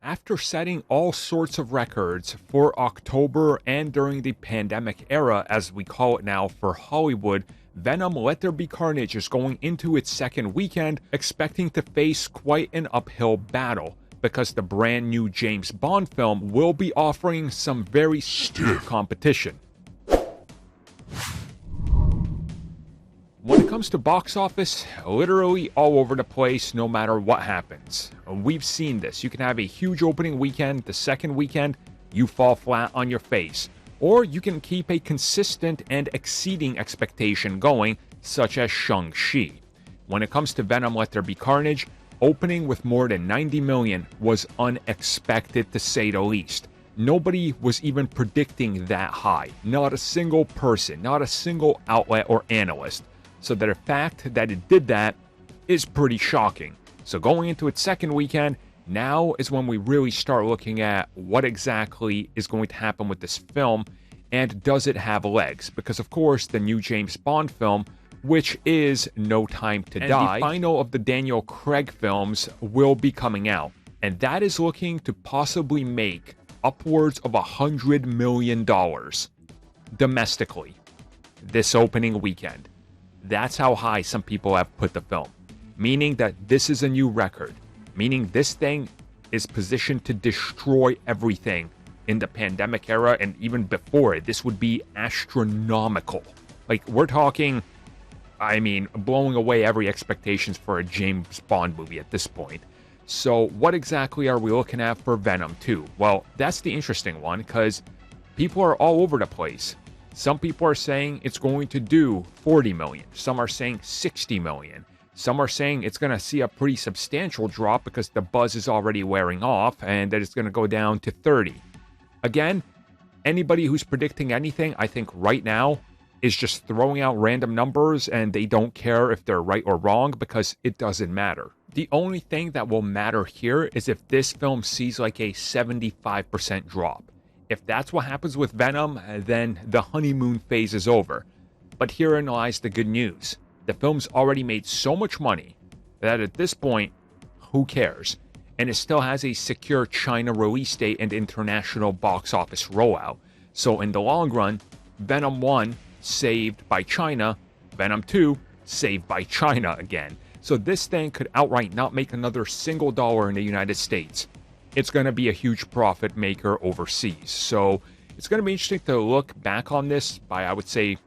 After setting all sorts of records for October and during the pandemic era, as we call it now for Hollywood, Venom Let There Be Carnage is going into its second weekend, expecting to face quite an uphill battle, because the brand new James Bond film will be offering some very stiff competition. When it comes to box office, literally all over the place no matter what happens. We've seen this. You can have a huge opening weekend, the second weekend, you fall flat on your face. Or you can keep a consistent and exceeding expectation going, such as Shang-Chi. When it comes to Venom Let There Be Carnage, opening with more than 90 million was unexpected to say the least. Nobody was even predicting that high. Not a single person, not a single outlet or analyst. So the fact that it did that is pretty shocking. So going into its second weekend, now is when we really start looking at what exactly is going to happen with this film, and does it have legs? Because of course, the new James Bond film, which is No Time to Die, the final of the Daniel Craig films, will be coming out. And that is looking to possibly make upwards of $100 million domestically this opening weekend. That's how high some people have put the film, meaning that this is a new record, meaning this thing is positioned to destroy everything in the pandemic era, and even before it. This would be astronomical. Like, we're talking, I mean, blowing away every expectations for a James Bond movie at this point. So what exactly are we looking at for Venom 2? Well, that's the interesting one, because people are all over the place. Some people are saying it's going to do 40 million. Some are saying 60 million. Some are saying it's going to see a pretty substantial drop because the buzz is already wearing off, and that it's going to go down to 30. Again, anybody who's predicting anything, I think right now, is just throwing out random numbers, and they don't care if they're right or wrong because it doesn't matter. The only thing that will matter here is if this film sees like a 75% drop. If that's what happens with Venom, then the honeymoon phase is over. But herein lies the good news. The film's already made so much money that at this point, who cares? And it still has a secure China release date and international box office rollout. So in the long run, Venom 1 saved by China, Venom 2 saved by China again. So this thing could outright not make another single dollar in the United States. It's going to be a huge profit maker overseas. So it's going to be interesting to look back on this by, I would say,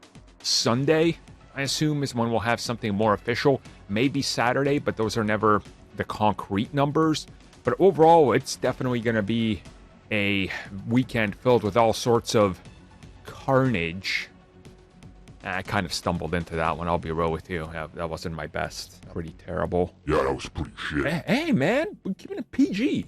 Sunday, I assume, is when we'll have something more official. Maybe Saturday, but those are never the concrete numbers. But overall, it's definitely going to be a weekend filled with all sorts of carnage. I kind of stumbled into that one, I'll be real with you. That wasn't my best. Pretty terrible. Yeah, that was pretty shit. Hey, man, we're keeping it PG.